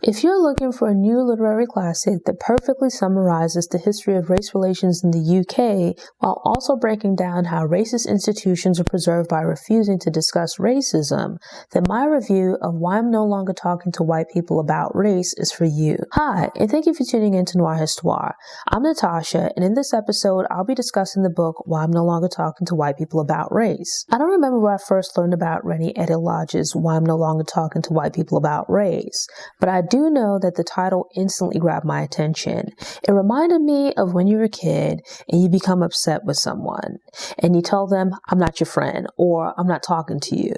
If you're looking for a new literary classic that perfectly summarizes the history of race relations in the UK while also breaking down how racist institutions are preserved by refusing to discuss racism, then my review of Why I'm No Longer Talking to White People About Race is for you. Hi, and thank you for tuning in to Noir Histoire. I'm Natasha, and in this episode, I'll be discussing the book Why I'm No Longer Talking to White People About Race. I don't remember where I first learned about Rennie Eddo-Lodge's Why I'm No Longer Talking to White People About Race, but I do know that the title instantly grabbed my attention. It reminded me of when you're a kid and you become upset with someone and you tell them, "I'm not your friend," or "I'm not talking to you,"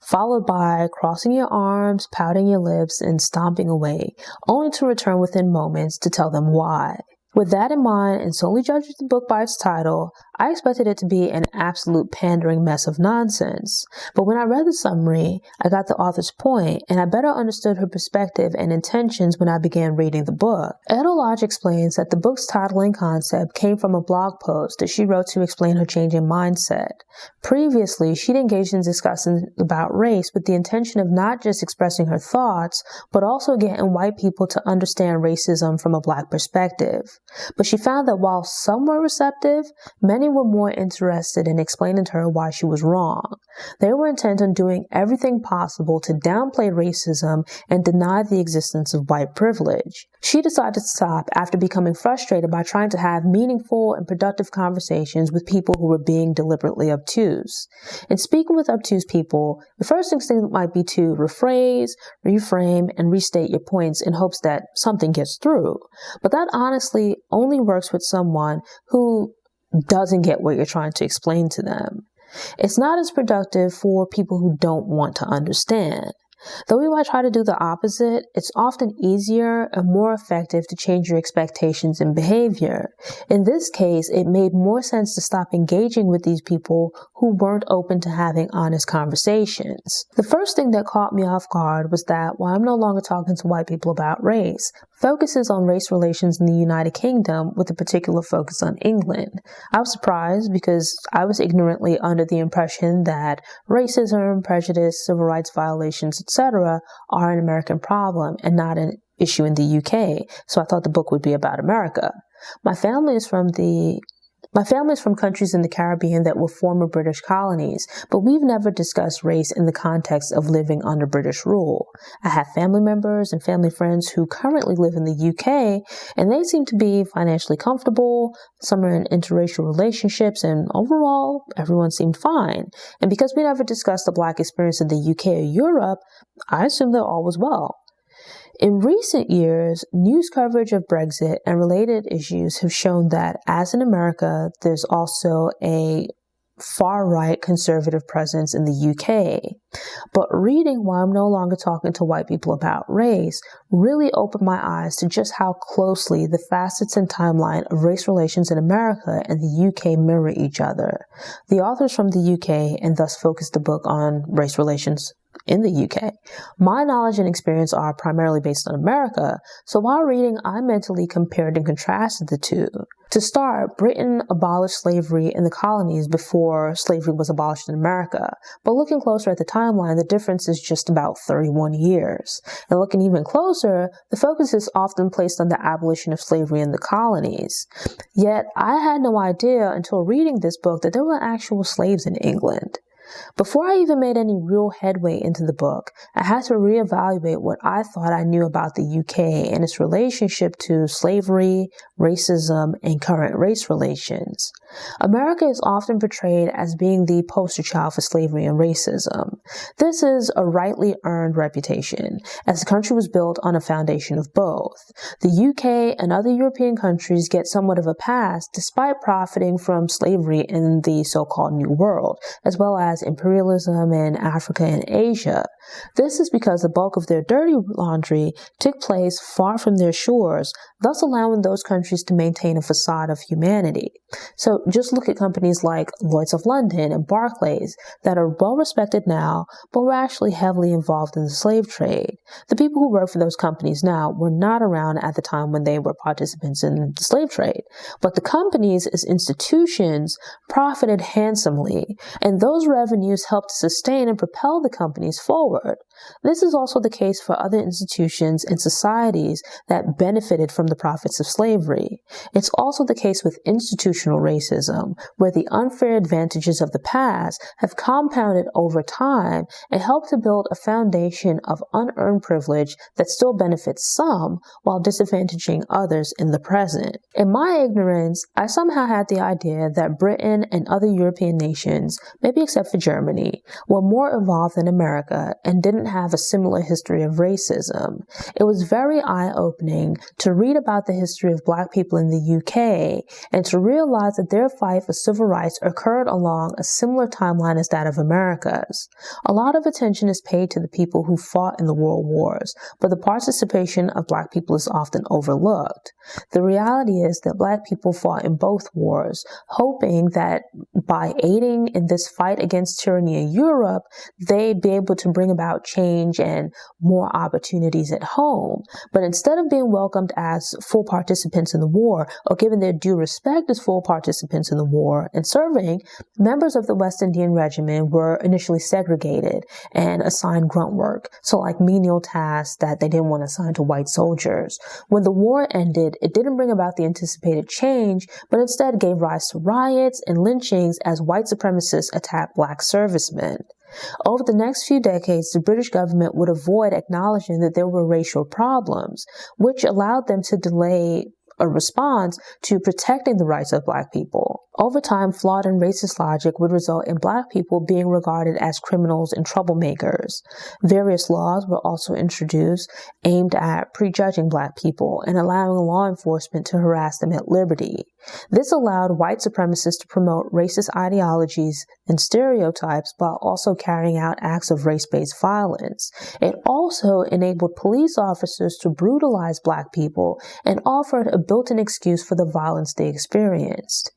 followed by crossing your arms, pouting your lips, and stomping away, only to return within moments to tell them why. With that in mind, and solely judging the book by its title, I expected it to be an absolute pandering mess of nonsense. But when I read the summary, I got the author's point, and I better understood her perspective and intentions when I began reading the book. Eddo-Lodge explains that the book's title and concept came from a blog post that she wrote to explain her changing mindset. Previously, she'd engaged in discussing about race with the intention of not just expressing her thoughts, but also getting white people to understand racism from a Black perspective. But she found that while some were receptive, many were more interested in explaining to her why she was wrong. They were intent on doing everything possible to downplay racism and deny the existence of white privilege. She decided to stop after becoming frustrated by trying to have meaningful and productive conversations with people who were being deliberately obtuse. In speaking with obtuse people, the first instinct might be to rephrase, reframe, and restate your points in hopes that something gets through. But that honestly only works with someone who doesn't get what you're trying to explain to them. It's not as productive for people who don't want to understand. Though we might try to do the opposite, it's often easier and more effective to change your expectations and behavior. In this case, it made more sense to stop engaging with these people who weren't open to having honest conversations. The first thing that caught me off guard was that Why I'm No Longer Talking to White People About Race focuses on race relations in the United Kingdom with a particular focus on England. I was surprised because I was ignorantly under the impression that racism, prejudice, civil rights violations, etc. are an American problem and not an issue in the UK, so I thought the book would be about America. My family is from countries in the Caribbean that were former British colonies, but we've never discussed race in the context of living under British rule. I have family members and family friends who currently live in the UK, and they seem to be financially comfortable, some are in interracial relationships, and overall, everyone seemed fine. And because we never discussed the Black experience in the UK or Europe, I assume that all was well. In recent years, news coverage of Brexit and related issues have shown that, as in America, there's also a far-right conservative presence in the UK. But reading Why I'm No Longer Talking to White People About Race really opened my eyes to just how closely the facets and timeline of race relations in America and the UK mirror each other. The author's from the UK and thus focused the book on race relations in the UK. My knowledge and experience are primarily based on America, so while reading, I mentally compared and contrasted the two. To start, Britain abolished slavery in the colonies before slavery was abolished in America, but looking closer at the timeline, the difference is just about 31 years. And looking even closer, the focus is often placed on the abolition of slavery in the colonies. Yet, I had no idea until reading this book that there were actual slaves in England. Before I even made any real headway into the book, I had to reevaluate what I thought I knew about the UK and its relationship to slavery, racism, and current race relations. America is often portrayed as being the poster child for slavery and racism. This is a rightly earned reputation, as the country was built on a foundation of both. The UK and other European countries get somewhat of a pass despite profiting from slavery in the so-called New World, as well as imperialism in Africa and Asia. This is because the bulk of their dirty laundry took place far from their shores, thus allowing those countries to maintain a facade of humanity. So So just look at companies like Lloyd's of London and Barclays that are well respected now, but were actually heavily involved in the slave trade. The people who work for those companies now were not around at the time when they were participants in the slave trade, but the companies as institutions profited handsomely, and those revenues helped to sustain and propel the companies forward. This is also the case for other institutions and societies that benefited from the profits of slavery. It's also the case with institutional racism, where the unfair advantages of the past have compounded over time and helped to build a foundation of unearned privilege that still benefits some while disadvantaging others in the present. In my ignorance, I somehow had the idea that Britain and other European nations, maybe except for Germany, were more evolved than America and didn't have a similar history of racism. It was very eye-opening to read about the history of Black people in the UK and to realize that their fight for civil rights occurred along a similar timeline as that of America's. A lot of attention is paid to the people who fought in the world wars, but the participation of Black people is often overlooked. The reality is that Black people fought in both wars, hoping that by aiding in this fight against tyranny in Europe, they'd be able to bring about change and more opportunities at home. But instead of being welcomed as full participants in the war or given their due respect as full participants in the war and serving, members of the West Indian Regiment were initially segregated and assigned grunt work, so like menial tasks that they didn't want to assign to white soldiers. When the war ended, it didn't bring about the anticipated change, but instead gave rise to riots and lynchings as white supremacists attacked Black servicemen. Over the next few decades, the British government would avoid acknowledging that there were racial problems, which allowed them to delay a response to protecting the rights of Black people. Over time, flawed and racist logic would result in Black people being regarded as criminals and troublemakers. Various laws were also introduced aimed at prejudging Black people and allowing law enforcement to harass them at liberty. This allowed white supremacists to promote racist ideologies and stereotypes while also carrying out acts of race-based violence. It also enabled police officers to brutalize Black people and offered a built-in excuse for the violence they experienced.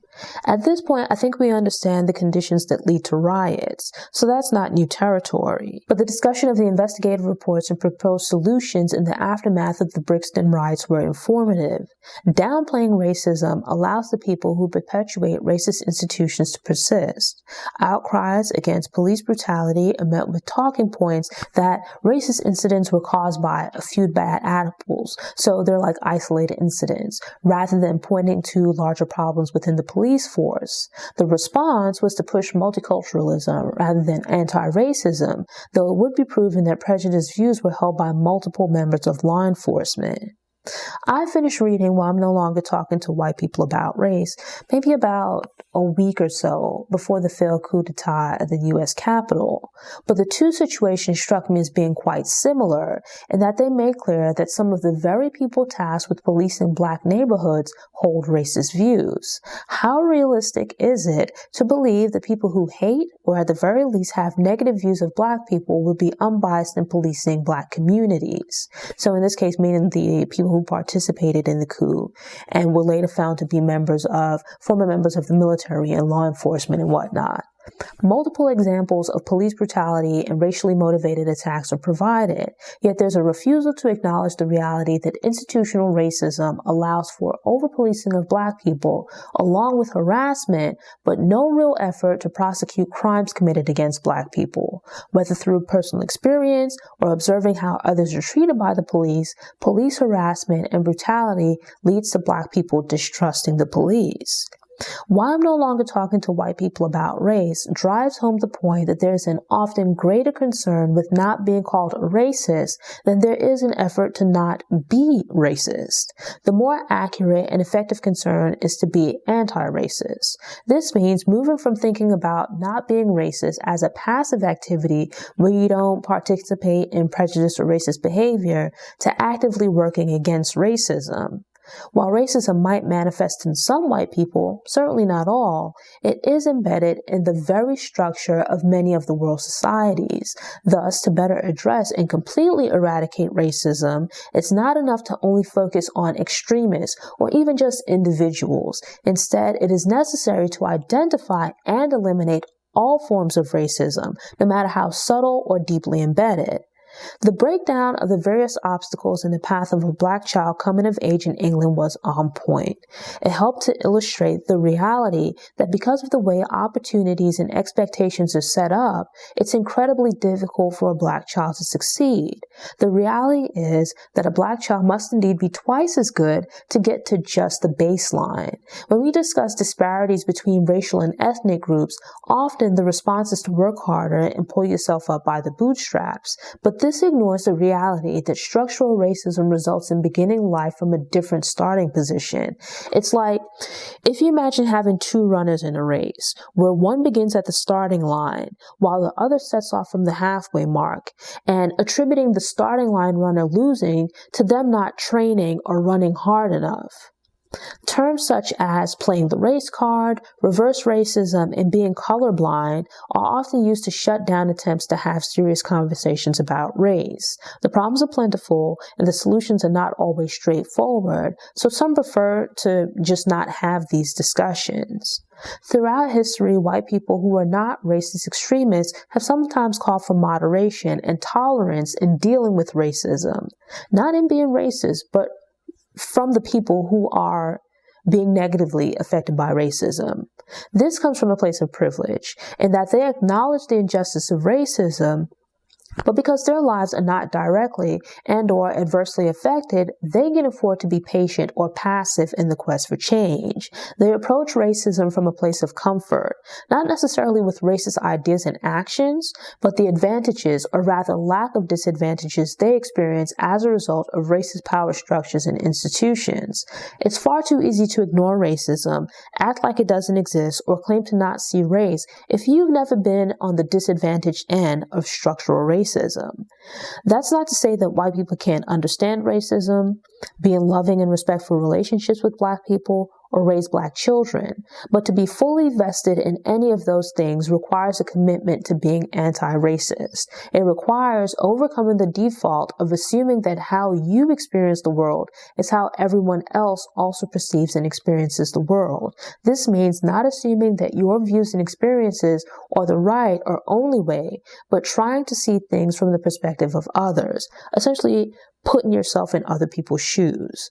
At this point, I think we understand the conditions that lead to riots, so that's not new territory. But the discussion of the investigative reports and proposed solutions in the aftermath of the Brixton riots were informative. Downplaying racism allows the people who perpetuate racist institutions to persist. Outcries against police brutality are met with talking points that racist incidents were caused by a few bad apples, so they're like isolated incidents, rather than pointing to larger problems within the police force. The response was to push multiculturalism rather than anti-racism, though it would be proven that prejudiced views were held by multiple members of law enforcement. I finished reading while I'm no longer talking to white people about race, maybe about a week or so before the failed coup d'etat at the U.S. Capitol. But the two situations struck me as being quite similar in that they made clear that some of the very people tasked with policing Black neighborhoods hold racist views. How realistic is it to believe that people who hate or at the very least have negative views of Black people will be unbiased in policing Black communities? So in this case, meaning the people who participated in the coup and were later found to be former members of the military and law enforcement and whatnot. Multiple examples of police brutality and racially motivated attacks are provided, yet there's a refusal to acknowledge the reality that institutional racism allows for over-policing of Black people along with harassment, but no real effort to prosecute crimes committed against Black people. Whether through personal experience or observing how others are treated by the police, police harassment and brutality leads to Black people distrusting the police. Why I'm no longer talking to white people about race drives home the point that there's an often greater concern with not being called a racist than there is an effort to not be racist. The more accurate and effective concern is to be anti-racist. This means moving from thinking about not being racist as a passive activity where you don't participate in prejudice or racist behavior to actively working against racism. While racism might manifest in some white people, certainly not all, it is embedded in the very structure of many of the world's societies. Thus, to better address and completely eradicate racism, it's not enough to only focus on extremists or even just individuals. Instead, it is necessary to identify and eliminate all forms of racism, no matter how subtle or deeply embedded. The breakdown of the various obstacles in the path of a Black child coming of age in England was on point. It helped to illustrate the reality that because of the way opportunities and expectations are set up, it's incredibly difficult for a Black child to succeed. The reality is that a Black child must indeed be twice as good to get to just the baseline. When we discuss disparities between racial and ethnic groups, often the response is to work harder and pull yourself up by the bootstraps. But this ignores the reality that structural racism results in beginning life from a different starting position. It's like if you imagine having two runners in a race, where one begins at the starting line while the other sets off from the halfway mark, and attributing the starting line runner losing to them not training or running hard enough. Terms such as playing the race card, reverse racism, and being colorblind are often used to shut down attempts to have serious conversations about race. The problems are plentiful, and the solutions are not always straightforward, so some prefer to just not have these discussions. Throughout history, white people who are not racist extremists have sometimes called for moderation and tolerance in dealing with racism, not in being racist, but from the people who are being negatively affected by racism. This comes from a place of privilege, in that they acknowledge the injustice of racism, but because their lives are not directly and or adversely affected, they can afford to be patient or passive in the quest for change. They approach racism from a place of comfort, not necessarily with racist ideas and actions, but the advantages, or rather lack of disadvantages, they experience as a result of racist power structures and institutions. It's far too easy to ignore racism, act like it doesn't exist, or claim to not see race if you've never been on the disadvantaged end of structural racism. That's not to say that white people can't understand racism, be in loving and respectful relationships with Black people, or raise Black children, but to be fully vested in any of those things requires a commitment to being anti-racist. It requires overcoming the default of assuming that how you experience the world is how everyone else also perceives and experiences the world. This means not assuming that your views and experiences are the right or only way, but trying to see things from the perspective of others, essentially putting yourself in other people's shoes.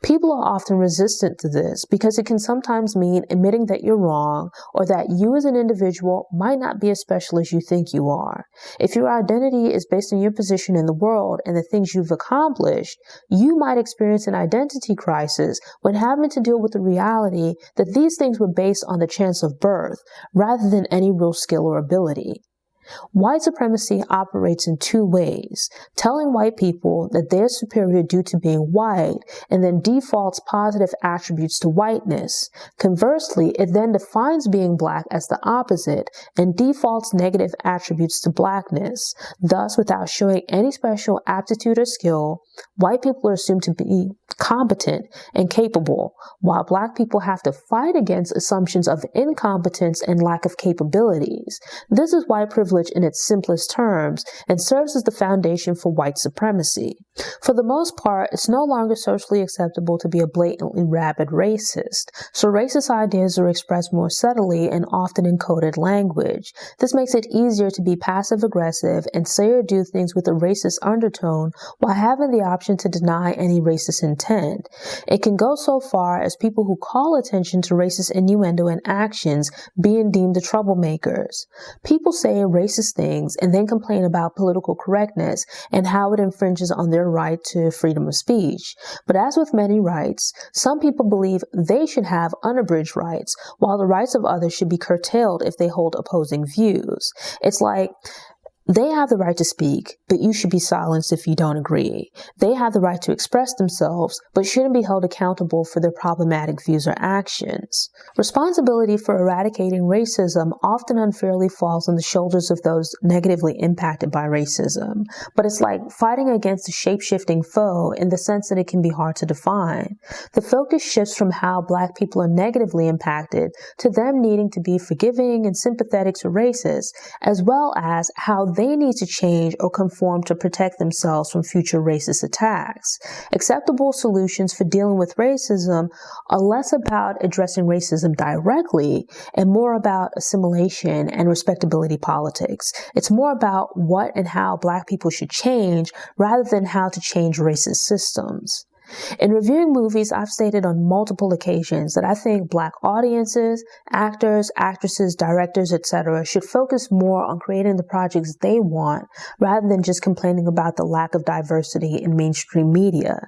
People are often resistant to this because it can sometimes mean admitting that you're wrong or that you as an individual might not be as special as you think you are. If your identity is based on your position in the world and the things you've accomplished, you might experience an identity crisis when having to deal with the reality that these things were based on the chance of birth rather than any real skill or ability. White supremacy operates in two ways, telling white people that they're superior due to being white and then defaults positive attributes to whiteness. Conversely, it then defines being Black as the opposite and defaults negative attributes to Blackness. Thus, without showing any special aptitude or skill, white people are assumed to be competent and capable, while Black people have to fight against assumptions of incompetence and lack of capabilities. This is white privilege in its simplest terms and serves as the foundation for white supremacy. For the most part, it's no longer socially acceptable to be a blatantly rabid racist, so racist ideas are expressed more subtly and often in coded language. This makes it easier to be passive-aggressive and say or do things with a racist undertone while having the option to deny any racist intent. It can go so far as people who call attention to racist innuendo and actions being deemed the troublemakers. People say racist things and then complain about political correctness and how it infringes on their right to freedom of speech. But as with many rights, some people believe they should have unabridged rights, while the rights of others should be curtailed if they hold opposing views. It's like They have the right to speak, but you should be silenced if you don't agree. They have the right to express themselves, but shouldn't be held accountable for their problematic views or actions. Responsibility for eradicating racism often unfairly falls on the shoulders of those negatively impacted by racism, but it's like fighting against a shape-shifting foe in the sense that it can be hard to define. The focus shifts from how Black people are negatively impacted to them needing to be forgiving and sympathetic to racists, as well as how they need to change or conform to protect themselves from future racist attacks. Acceptable solutions for dealing with racism are less about addressing racism directly and more about assimilation and respectability politics. It's more about what and how Black people should change rather than how to change racist systems. In reviewing movies, I've stated on multiple occasions that I think Black audiences, actors, actresses, directors, etc. should focus more on creating the projects they want rather than just complaining about the lack of diversity in mainstream media.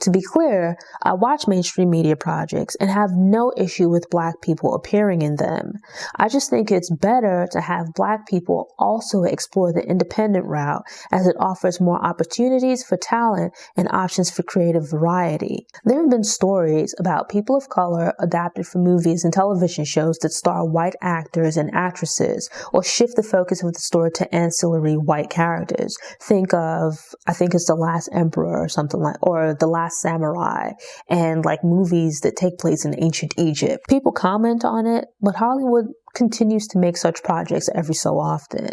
To be clear, I watch mainstream media projects and have no issue with Black people appearing in them. I just think it's better to have Black people also explore the independent route, as it offers more opportunities for talent and options for creative variety. There have been stories about people of color adapted from movies and television shows that star white actors and actresses, or shift the focus of the story to ancillary white characters. Think of, I think it's The Last Emperor or something like, or The Last Samurai, and like movies that take place in ancient Egypt. People comment on it, but Hollywood continues to make such projects every so often.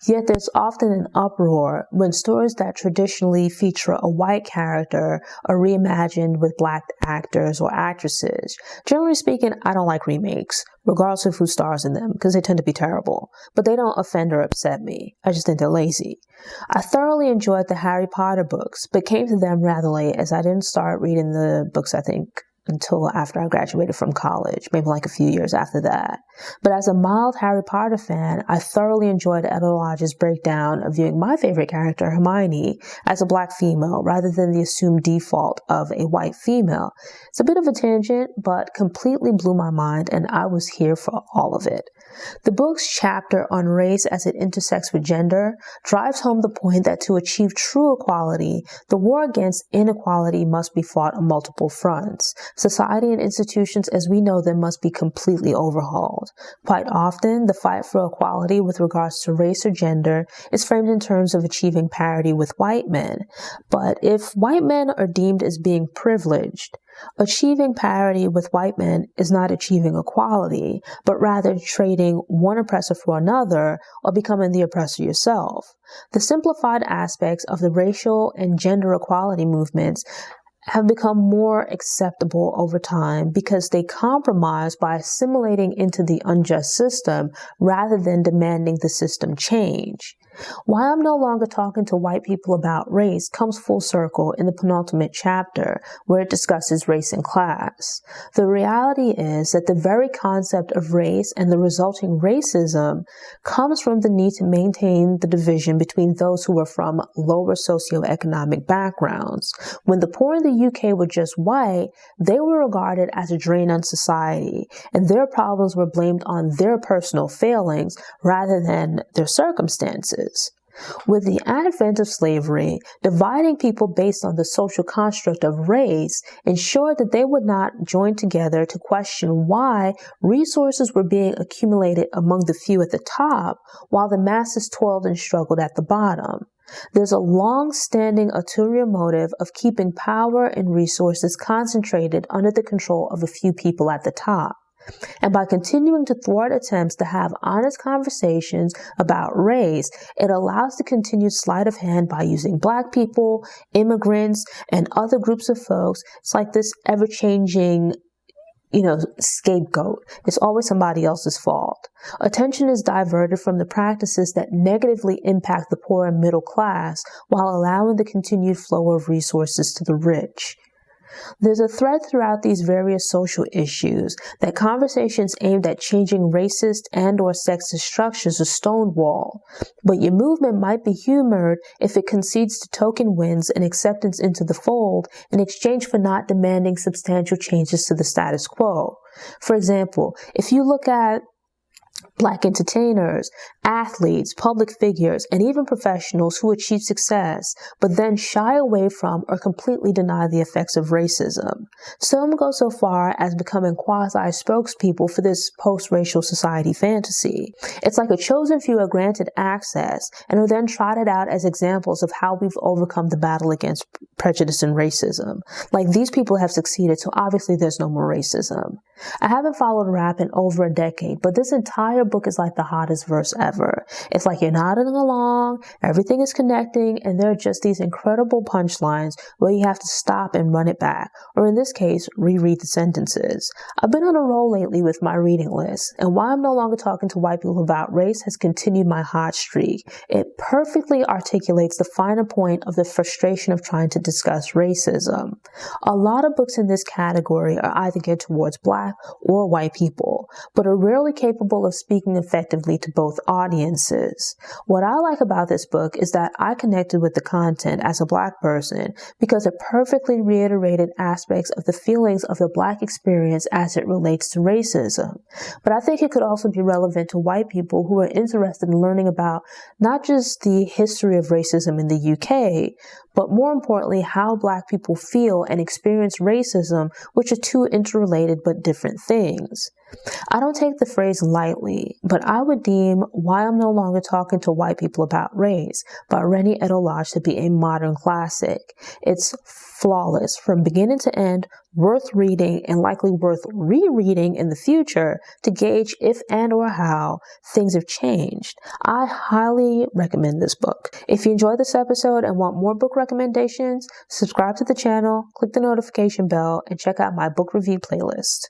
Yet there's often an uproar when stories that traditionally feature a white character are reimagined with Black actors or actresses. Generally speaking, I don't like remakes, regardless of who stars in them, because they tend to be terrible. But they don't offend or upset me. I just think they're lazy. I thoroughly enjoyed the Harry Potter books, but came to them rather late, as I didn't start reading the books, I think, until after I graduated from college, maybe like a few years after that. But as a mild Harry Potter fan, I thoroughly enjoyed Eddo-Lodge's breakdown of viewing my favorite character, Hermione, as a Black female rather than the assumed default of a white female. It's a bit of a tangent, but completely blew my mind, and I was here for all of it. The book's chapter on race as it intersects with gender drives home the point that to achieve true equality, the war against inequality must be fought on multiple fronts. Society and institutions as we know them must be completely overhauled. Quite often, the fight for equality with regards to race or gender is framed in terms of achieving parity with white men. But if white men are deemed as being privileged, achieving parity with white men is not achieving equality, but rather trading one oppressor for another or becoming the oppressor yourself. The simplified aspects of the racial and gender equality movements have become more acceptable over time because they compromise by assimilating into the unjust system rather than demanding the system change. Why I'm no longer talking to white people about race comes full circle in the penultimate chapter, where it discusses race and class. The reality is that the very concept of race and the resulting racism comes from the need to maintain the division between those who are from lower socioeconomic backgrounds. When the poor in the UK were just white, they were regarded as a drain on society, and their problems were blamed on their personal failings rather than their circumstances. With the advent of slavery, dividing people based on the social construct of race ensured that they would not join together to question why resources were being accumulated among the few at the top while the masses toiled and struggled at the bottom. There's a long-standing ulterior motive of keeping power and resources concentrated under the control of a few people at the top. And by continuing to thwart attempts to have honest conversations about race, it allows the continued sleight of hand by using Black people, immigrants, and other groups of folks. It's like this ever-changing, scapegoat. It's always somebody else's fault. Attention is diverted from the practices that negatively impact the poor and middle class while allowing the continued flow of resources to the rich. There's a thread throughout these various social issues that conversations aimed at changing racist and or sexist structures are stonewall, but your movement might be humored if it concedes to token wins and acceptance into the fold in exchange for not demanding substantial changes to the status quo. For example, if you look at Black entertainers, athletes, public figures, and even professionals who achieve success, but then shy away from or completely deny the effects of racism. Some go so far as becoming quasi-spokespeople for this post-racial society fantasy. It's like a chosen few are granted access and are then trotted out as examples of how we've overcome the battle against prejudice and racism. Like, these people have succeeded, so obviously there's no more racism. I haven't followed rap in over a decade, but this entire book is like the hottest verse ever. It's like you're nodding along, everything is connecting, and there are just these incredible punchlines where you have to stop and run it back, or in this case, reread the sentences. I've been on a roll lately with my reading list, and Why I'm No Longer Talking to White People About Race has continued my hot streak. It perfectly articulates the finer point of the frustration of trying to discuss racism. A lot of books in this category are either geared towards Black or white people, but are rarely capable of speaking effectively to both audiences. What I like about this book is that I connected with the content as a Black person because it perfectly reiterated aspects of the feelings of the Black experience as it relates to racism. But I think it could also be relevant to white people who are interested in learning about not just the history of racism in the UK, but more importantly, how Black people feel and experience racism, which are two interrelated but different things. I don't take the phrase lightly, but I would deem Why I'm No Longer Talking to White People About Race by Eddo-Lodge to be a modern classic. It's flawless from beginning to end, worth reading and likely worth rereading in the future to gauge if and or how things have changed. I highly recommend this book. If you enjoyed this episode and want more book recommendations, subscribe to the channel, click the notification bell, and check out my book review playlist.